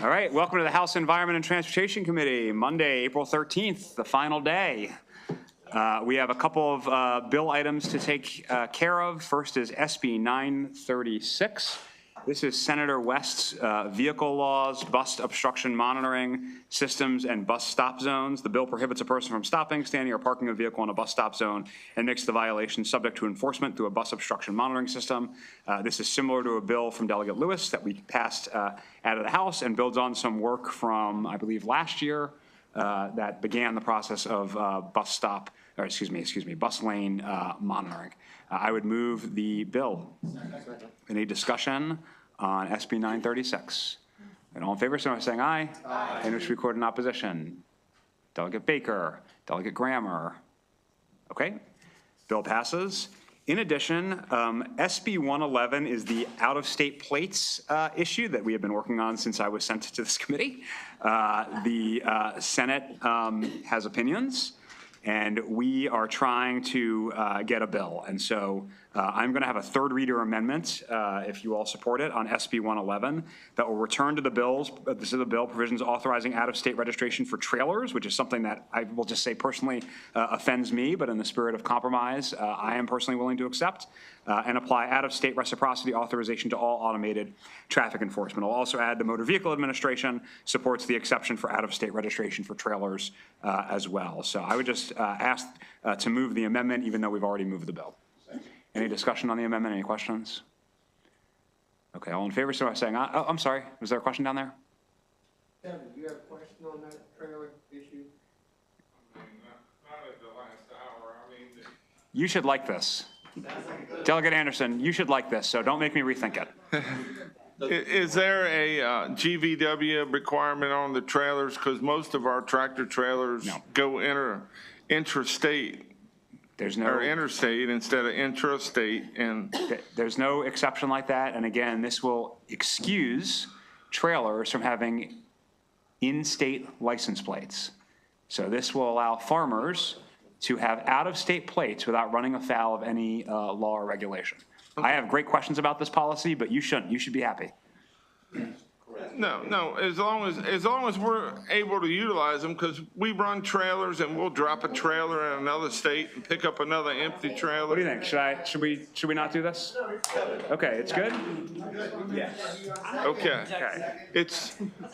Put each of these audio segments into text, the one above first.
All right, welcome to the House Environment and Transportation Committee, Monday, April 13th, the final day. We have a couple of bill items to take care of. First is SB 936. This is Senator West's vehicle laws, bus obstruction monitoring systems, and bus stop zones. The bill prohibits a person from stopping, standing, or parking a vehicle in a bus stop zone and makes the violation subject to enforcement through a bus obstruction monitoring system. This is similar to a bill from Delegate Lewis that we passed out of the House and builds on some work from, I believe, last year that began the process of bus lane monitoring. I would move the bill. Any discussion on SB 936? And all in favor, so by saying aye. Aye. And which record in opposition? Delegate Baker, Delegate Grammer. Okay, bill passes. In addition, SB 111 is the out-of-state plates issue that we have been working on since I was sent to this committee. The Senate has opinions, and we are trying to get a bill. And so I'm going to have a third reader amendment, if you all support it, on SB 111 that will return to the bills. This is the bill provisions authorizing out-of-state registration for trailers, which is something that I will just say personally offends me, but in the spirit of compromise, I am personally willing to accept, and apply out-of-state reciprocity authorization to all automated traffic enforcement. I'll also add the Motor Vehicle Administration supports the exception for out-of-state registration for trailers as well. So I would just ask to move the amendment, even though we've already moved the bill. Any discussion on the amendment? Any questions? Okay, all in favor, so by saying aye. Oh, I'm sorry. Was there a question down there? Kevin, do you have a question on that trailer issue? I mean, not at the last hour. I mean, You should like this. Delegate Anderson, you should like this, so don't make me rethink it. is there a GVW requirement on the trailers? Because most of our tractor trailers go intrastate. There's no or interstate instead of intrastate, and there's no exception like that. And again, this will excuse trailers from having in-state license plates. So this will allow farmers to have out-of-state plates without running afoul of any law or regulation. I have great questions about this policy, but you shouldn't. You should be happy. No. As long as we're able to utilize them, because we run trailers and we'll drop a trailer in another state and pick up another empty trailer. What do you think? Should we not do this? Okay, it's good. Okay.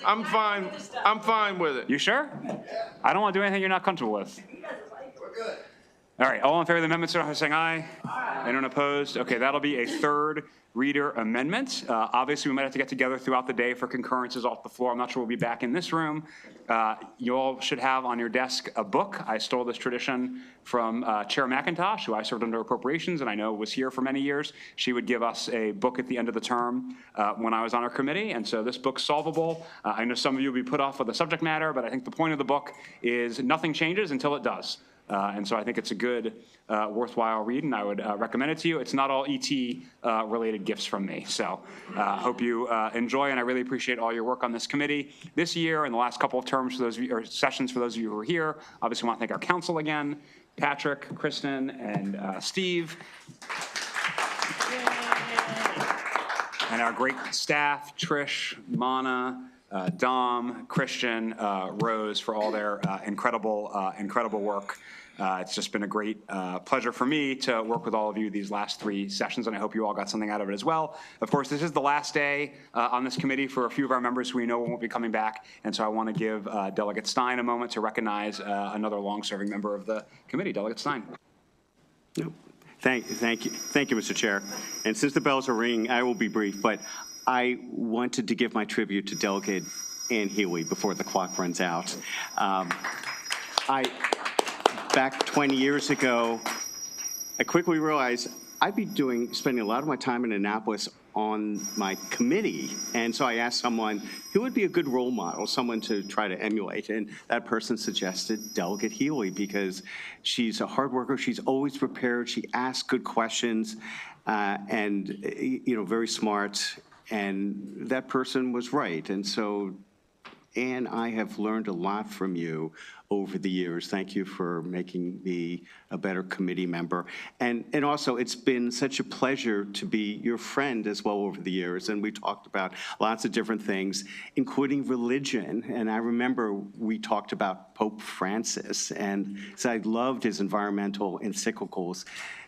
I'm fine with it. You sure? I don't want to do anything you're not comfortable with. All right, all in favor of the amendment, so saying aye. Aye. Anyone opposed? Okay, that'll be a third reader amendment. Obviously, we might have to get together throughout the day for concurrences off the floor. I'm not sure we'll be back in this room. You all should have on your desk a book. I stole this tradition from Chair McIntosh, who I served under appropriations and I know was here for many years. She would give us a book at the end of the term when I was on our committee, and so this book's solvable. I know some of you will be put off with the subject matter, but I think the point of the book is nothing changes until it does. And so I think it's a good, worthwhile read, and I would recommend it to you. It's not all ET related gifts from me. So hope you enjoy, and I really appreciate all your work on this committee this year and the last couple of terms for those of you, or sessions for those of you who are here. Obviously, I want to thank our council again, Patrick, Kristen, and Steve. And our great staff, Trish, Mana, Dom, Christian, Rose, for all their incredible work. It's just been a great pleasure for me to work with all of you these last 3 sessions, and I hope you all got something out of it as well. Of course, this is the last day on this committee for a few of our members who we know won't be coming back, and so I want to give Delegate Stein a moment to recognize another long-serving member of the committee. Delegate Stein. Thank you, Mr. Chair. And since the bells are ringing, I will be brief, but I wanted to give my tribute to Delegate Ann Healy before the clock runs out. Back 20 years ago, I quickly realized I'd be spending a lot of my time in Annapolis on my committee. And so I asked someone who would be a good role model, someone to try to emulate. And that person suggested Delegate Healy, because she's a hard worker. She's always prepared. She asks good questions and, very smart. And that person was right. And so and I have learned a lot from you over the years. Thank you for making me a better committee member. And also, it's been such a pleasure to be your friend as well over the years. And we talked about lots of different things, including religion. And I remember we talked about Pope Francis, and so I loved his environmental encyclicals.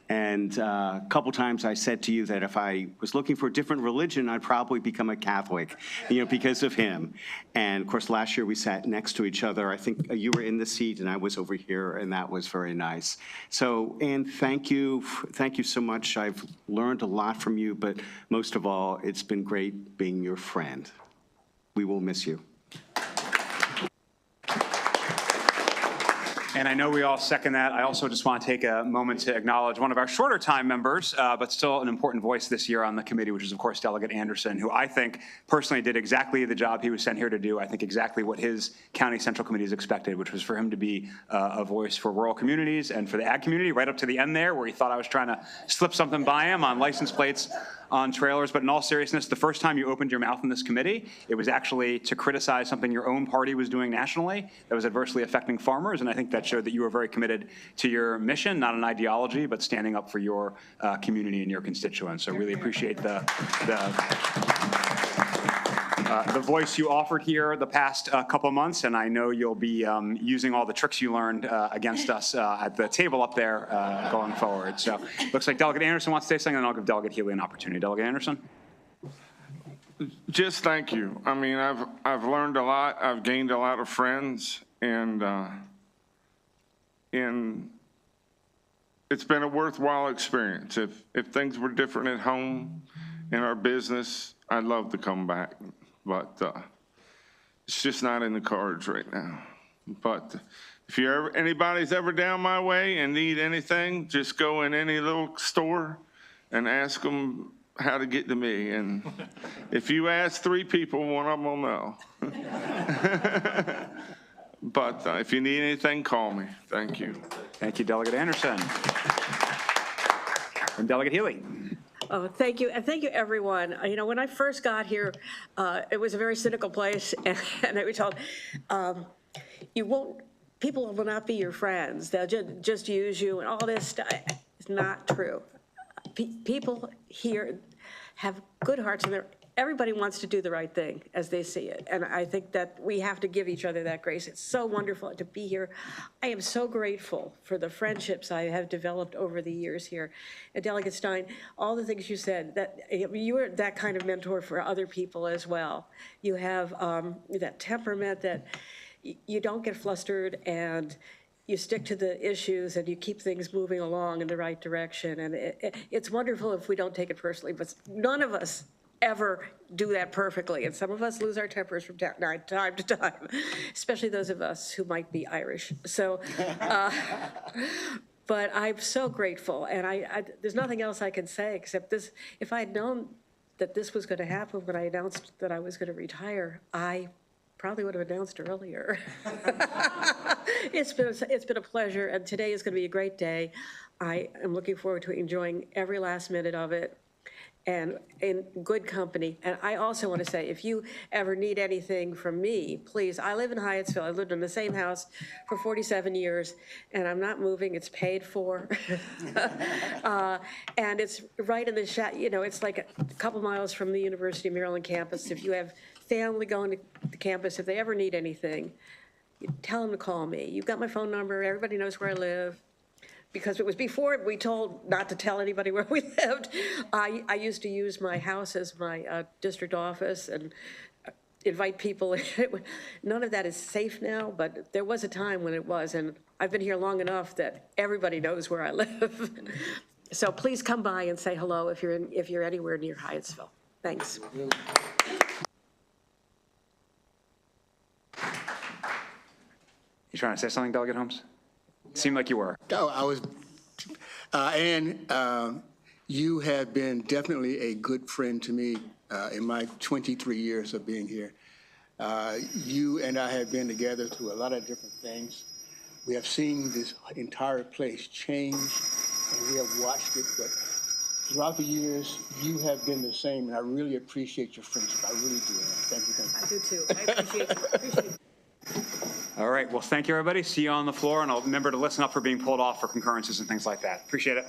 And a couple times I said to you that if I was looking for a different religion, I'd probably become a Catholic, because of him. And of course, last year we sat next to each other. I think you were in the seat and I was over here, and that was very nice. So, Ann, thank you so much. I've learned a lot from you, but most of all, it's been great being your friend. We will miss you. And I know we all second that. I also just want to take a moment to acknowledge one of our shorter time members, but still an important voice this year on the committee, which is, of course, Delegate Anderson, who I think personally did exactly the job he was sent here to do. I think exactly what his county central committees expected, which was for him to be a voice for rural communities and for the ag community, right up to the end there, where he thought I was trying to slip something by him on license plates on trailers. But in all seriousness, the first time you opened your mouth in this committee, it was actually to criticize something your own party was doing nationally that was adversely affecting farmers. And I think that showed that you were very committed to your mission, not an ideology, but standing up for your community and your constituents. So really appreciate the voice you offered here the past couple months, and I know you'll be using all the tricks you learned against us at the table up there going forward. So looks like Delegate Anderson wants to say something, and I'll give Delegate Healy an opportunity. Delegate Anderson? Just thank you. I mean, I've learned a lot. I've gained a lot of friends, and it's been a worthwhile experience. If things were different at home in our business, I'd love to come back. But it's just not in the cards right now. But if anybody's ever down my way and need anything, just go in any little store and ask them how to get to me. And if you ask 3 people, one of them will know. But if you need anything, call me. Thank you. Thank you, Delegate Anderson. And Delegate Healy. Oh, thank you. And thank you, everyone. When I first got here, it was a very cynical place. And I was told, people will not be your friends. They'll just use you and all this stuff. It's not true. People here have good hearts, and everybody wants to do the right thing as they see it. And I think that we have to give each other that grace. It's so wonderful to be here. I am so grateful for the friendships I have developed over the years here. And Delegate Stein, all the things you said, that you are that kind of mentor for other people as well. You have that temperament that you don't get flustered, and you stick to the issues, and you keep things moving along in the right direction. And it's wonderful if we don't take it personally, but none of us ever do that perfectly. And some of us lose our tempers from time to time, especially those of us who might be Irish. So, but I'm so grateful. And there's nothing else I can say except this. If I had known that this was going to happen when I announced that I was going to retire, I probably would have announced earlier. It's been a pleasure, and today is going to be a great day. I am looking forward to enjoying every last minute of it, and in good company. And I also want to say, if you ever need anything from me, please, I live in Hyattsville. I lived in the same house for 47 years, and I'm not moving. It's paid for. And it's right in the it's like a couple miles from the University of Maryland campus. If you have family going to the campus, if they ever need anything, tell them to call me. You've got my phone number. Everybody knows where I live. Because it was before we told not to tell anybody where we lived. I used to use my house as my district office and invite people. None of that is safe now, but there was a time when it was, and I've been here long enough that everybody knows where I live. So please come by and say hello if you're anywhere near Hyattsville. Thanks. You trying to say something, Delegate Holmes? Seemed like you were. No, I was, and you have been definitely a good friend to me in my 23 years of being here. You and I have been together through a lot of different things. We have seen this entire place change, and we have watched it, but throughout the years, you have been the same, and I really appreciate your friendship. I really do. Thank you, thank you. I do too. I appreciate it. All right, well, thank you, everybody. See you on the floor, and I'll remember to listen up for being pulled off for concurrences and things like that. Appreciate it.